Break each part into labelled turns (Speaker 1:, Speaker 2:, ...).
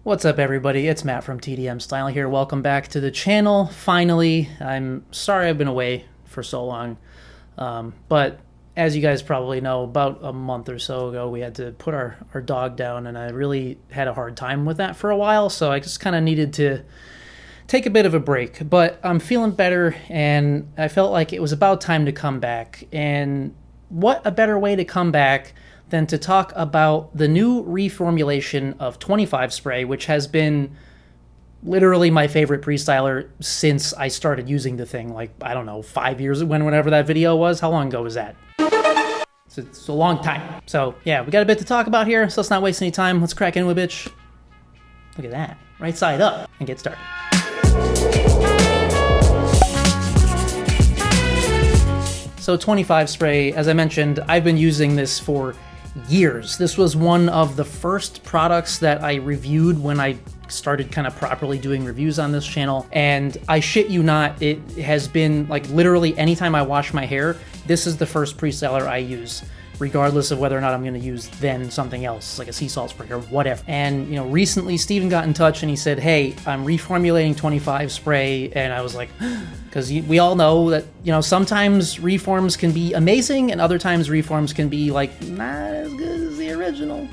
Speaker 1: What's up, everybody? It's Matt from TDM Style here. Welcome back to the channel. Finally, I'm sorry I've been away for so long, but as you guys probably know, about a month or so ago, we had to put our dog down, and I really had a hard time with that for a while, so I just kind of needed to take a bit of a break. But I'm feeling better, and I felt like it was about time to come back. And what a better way to come back than to talk about the new reformulation of 25 spray, which has been literally my favorite Prestyler since I started using the thing, like, I don't know, 5 years, whenever that video was. How long ago was that? It's a long time. So yeah, we got a bit to talk about here, so let's not waste any time. Let's crack into a bitch. Look at that. Right side up and get started. So 25 spray, as I mentioned, I've been using this for years. This was one of the first products that I reviewed when I started kind of properly doing reviews on this channel, and I shit you not, it has been like literally anytime I wash my hair, this is the first Prestyler I use, regardless of whether or not I'm going to use then something else, like a sea salt spray or whatever. And, you know, recently Steven got in touch and he said, hey, I'm reformulating 25 spray, and I was like, because we all know that, you know, sometimes reforms can be amazing and other times reforms can be like not as good as the original.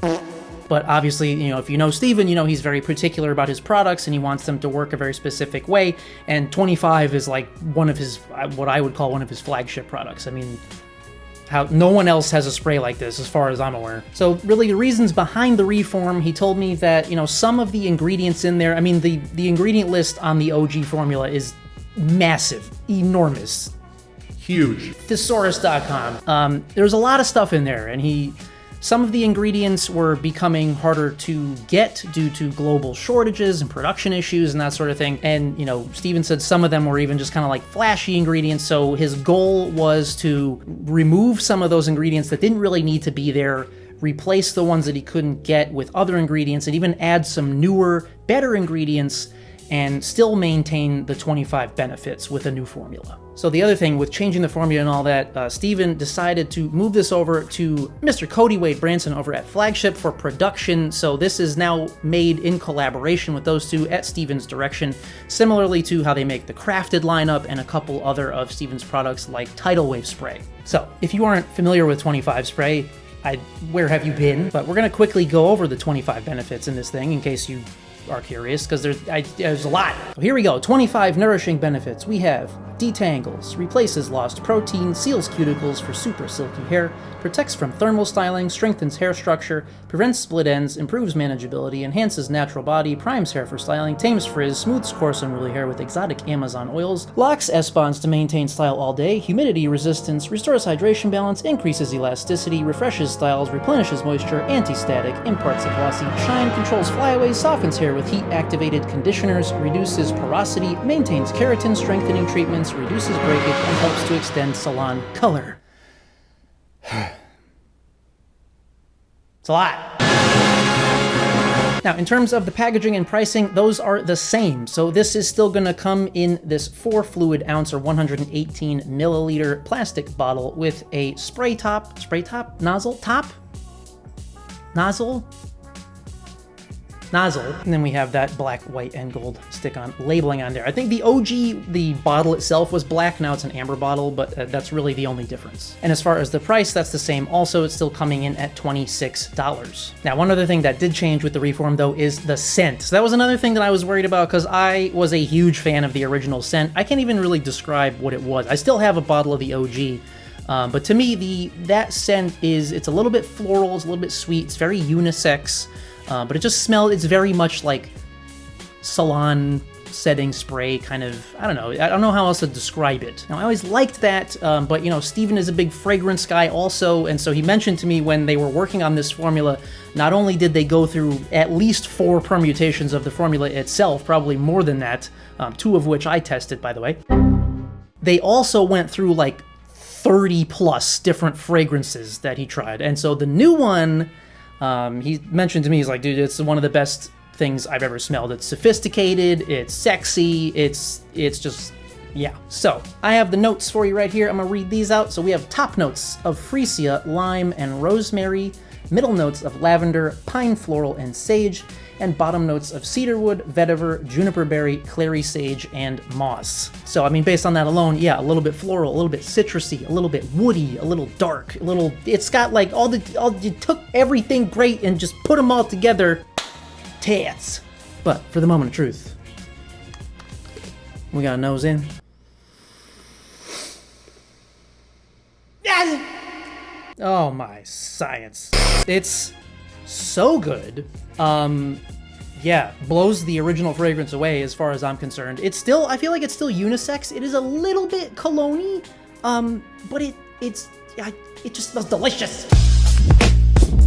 Speaker 1: But obviously, you know, if you know Steven, you know he's very particular about his products and he wants them to work a very specific way, and 25 is like one of his, what I would call one of his flagship products. I mean, no one else has a spray like this as far as I'm aware. So really the reasons behind the reform, he told me that, you know, some of the ingredients in there, I mean, the ingredient list on the OG formula is massive, enormous, huge. Thesaurus.com. There's a lot of stuff in there, and some of the ingredients were becoming harder to get due to global shortages and production issues and that sort of thing. And, you know, Steven said some of them were even just kind of like flashy ingredients. So his goal was to remove some of those ingredients that didn't really need to be there, replace the ones that he couldn't get with other ingredients, and even add some newer, better ingredients and still maintain the 25 benefits with a new formula. So the other thing with changing the formula and all that, Steven decided to move this over to Mr. Cody Wade Branson over at Flagship for production. So this is now made in collaboration with those two at Steven's direction, similarly to how they make the Crafted lineup and a couple other of Steven's products like Tidal Wave Spray. So if you aren't familiar with 25 spray, where have you been? But we're gonna quickly go over the 25 benefits in this thing in case you are curious, because there's a lot. So here we go. 25 nourishing benefits. We have detangles, replaces lost protein, seals cuticles for super silky hair, protects from thermal styling, strengthens hair structure, prevents split ends, improves manageability, enhances natural body, primes hair for styling, tames frizz, smooths coarse unruly hair with exotic Amazon oils, locks S-bonds to maintain style all day, humidity resistance, restores hydration balance, increases elasticity, refreshes styles, replenishes moisture, anti-static, imparts a glossy shine, controls flyaways, softens hair with heat-activated conditioners, reduces porosity, maintains keratin strengthening treatments, reduces breakage, and helps to extend salon color. It's a lot. Now, in terms of the packaging and pricing, those are the same. So this is still gonna come in this 4 fluid ounce or 118 milliliter plastic bottle with a nozzle, and then we have that black, white, and gold stick-on labeling on there. I think the OG, the bottle itself was black, now it's an amber bottle, but that's really the only difference. And as far as the price, that's the same also. It's still coming in at $26. Now, one other thing that did change with the reform, though, is the scent. So that was another thing that I was worried about, because I was a huge fan of the original scent. I can't even really describe what it was. I still have a bottle of the OG, but to me, that scent it's a little bit floral, it's a little bit sweet, it's very unisex. But it just smells, it's very much like salon setting spray, kind of, I don't know how else to describe it. Now, I always liked that, but, you know, Steven is a big fragrance guy also, and so he mentioned to me when they were working on this formula, not only did they go through at least 4 permutations of the formula itself, probably more than that, 2 of which I tested, by the way, they also went through like 30 plus different fragrances that he tried. And so the new one, he mentioned to me, he's like, dude, it's one of the best things I've ever smelled. It's sophisticated, it's sexy, it's just, yeah. So I have the notes for you right here. I'm gonna read these out. So we have top notes of freesia, lime, and rosemary, middle notes of lavender, pine floral, and sage, and bottom notes of cedarwood, vetiver, juniper berry, clary sage, and moss. So, I mean, based on that alone, yeah, a little bit floral, a little bit citrusy, a little bit woody, a little dark, a little, it's got like you took everything great and just put them all together. Tits. But for the moment of truth, we got a nose in. Oh my science. It's so good. Yeah, blows the original fragrance away as far as I'm concerned. It's still, I feel like it's still unisex. It is a little bit cologne-y, but it just smells delicious.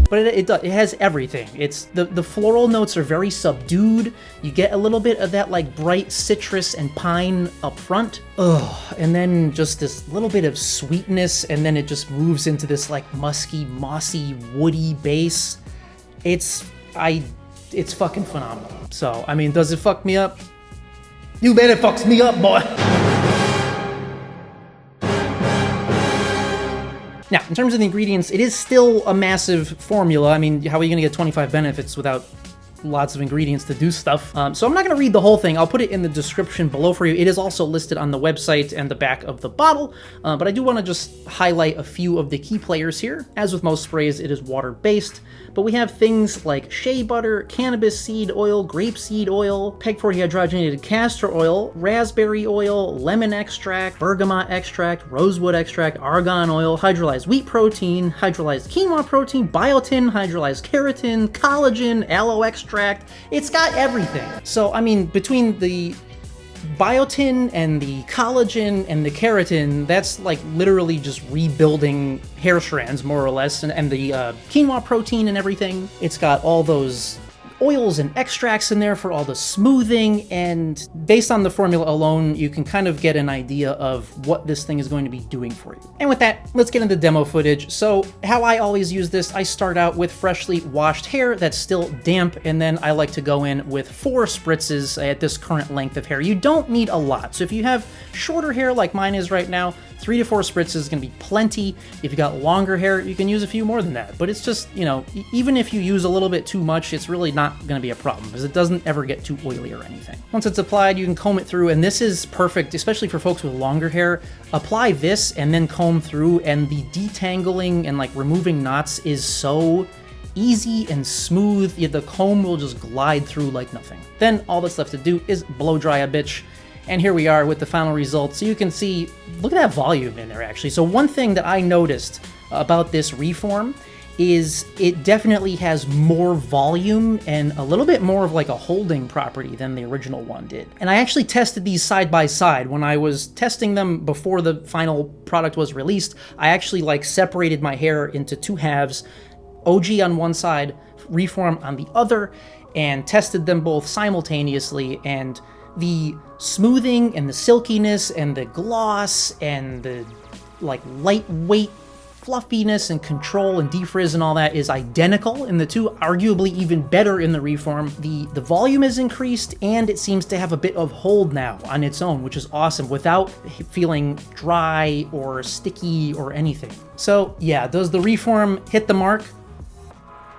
Speaker 1: But it has everything. It's the floral notes are very subdued. You get a little bit of that like bright citrus and pine up front. Ugh, and then just this little bit of sweetness, and then it just moves into this like musky, mossy, woody base. It's fucking phenomenal. So, I mean, does it fuck me up? You bet it fucks me up, boy. Now, in terms of the ingredients, it is still a massive formula. I mean, how are you going to get 25 benefits without lots of ingredients to do stuff? So I'm not going to read the whole thing. I'll put it in the description below for you. It is also listed on the website and the back of the bottle, but I do want to just highlight a few of the key players here. As with most sprays, it is water-based, but we have things like shea butter, cannabis seed oil, grapeseed oil, peg 40 hydrogenated castor oil, raspberry oil, lemon extract, bergamot extract, rosewood extract, argan oil, hydrolyzed wheat protein, hydrolyzed quinoa protein, biotin, hydrolyzed keratin, collagen, aloe extract. It's got everything. So, I mean, between the biotin and the collagen and the keratin, that's like literally just rebuilding hair strands, more or less, and the quinoa protein and everything. It's got all those oils and extracts in there for all the smoothing, and based on the formula alone, you can kind of get an idea of what this thing is going to be doing for you. And with that, let's get into demo footage. So how I always use this, I start out with freshly washed hair that's still damp, and then I like to go in with 4 spritzes at this current length of hair. You don't need a lot. So if you have shorter hair like mine is right now, 3 to 4 spritzes is going to be plenty. If you got longer hair, you can use a few more than that. But it's just, you know, even if you use a little bit too much, it's really not going to be a problem because it doesn't ever get too oily or anything. Once it's applied, you can comb it through, and this is perfect, especially for folks with longer hair. Apply this and then comb through, and the detangling and like removing knots is so easy and smooth. The comb will just glide through like nothing. Then all that's left to do is blow dry a bitch. And here we are with the final result. So you can see, look at that volume in there actually. So one thing that I noticed about this reform is it definitely has more volume and a little bit more of like a holding property than the original one did. And I actually tested these side by side. When I was testing them before the final product was released, I actually like separated my hair into 2 halves, OG on one side, reform on the other, and tested them both simultaneously, and the smoothing and the silkiness and the gloss and the like lightweight fluffiness and control and defrizz and all that is identical in the two, arguably even better in the reform. The volume is increased, and it seems to have a bit of hold now on its own, which is awesome, without feeling dry or sticky or anything. So yeah, does the reform hit the mark?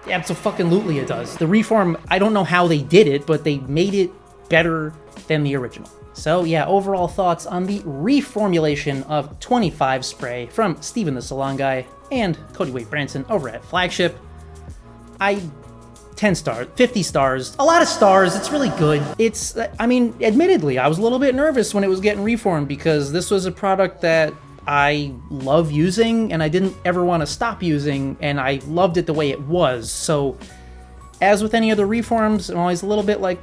Speaker 1: Absolutely it does. The reform, I don't know how they did it, but they made it better than the original. So yeah, overall thoughts on the reformulation of 25 spray from Steven the Salon Guy and Cody Wade Branson over at Flagship. 10 stars, 50 stars, a lot of stars. It's really good. It's, I mean, admittedly, I was a little bit nervous when it was getting reformed because this was a product that I love using and I didn't ever want to stop using, and I loved it the way it was. So as with any other reforms, I'm always a little bit like,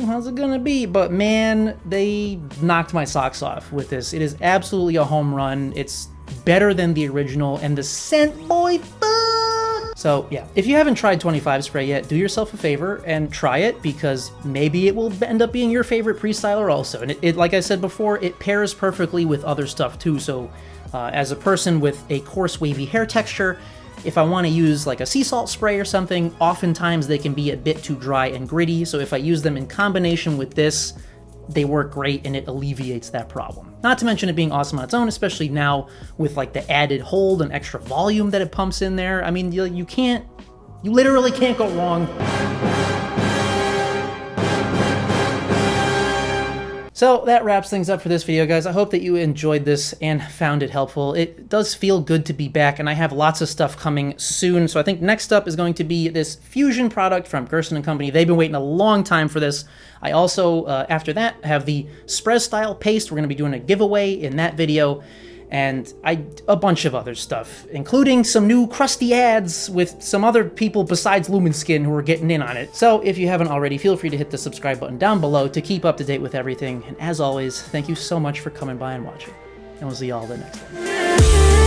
Speaker 1: how's it gonna be? But man, they knocked my socks off with this. It is absolutely a home run. It's better than the original, and the scent, boy, fuck! So yeah, if you haven't tried 25 spray yet, do yourself a favor and try it, because maybe it will end up being your favorite Prestyler also. And it like I said before, it pairs perfectly with other stuff too. So as a person with a coarse, wavy hair texture, if I want to use like a sea salt spray or something, oftentimes they can be a bit too dry and gritty. So if I use them in combination with this, they work great and it alleviates that problem. Not to mention it being awesome on its own, especially now with like the added hold and extra volume that it pumps in there. I mean, you literally can't go wrong. So that wraps things up for this video, guys. I hope that you enjoyed this and found it helpful. It does feel good to be back, and I have lots of stuff coming soon. So I think next up is going to be this Fusion product from Gerson & Company. They've been waiting a long time for this. I also, after that, have the Prestyler paste. We're going to be doing a giveaway in that video. And a bunch of other stuff, including some new crusty ads with some other people besides Lumenskin who are getting in on it. So if you haven't already, feel free to hit the subscribe button down below to keep up to date with everything. And as always, thank you so much for coming by and watching. And we'll see you all the next one.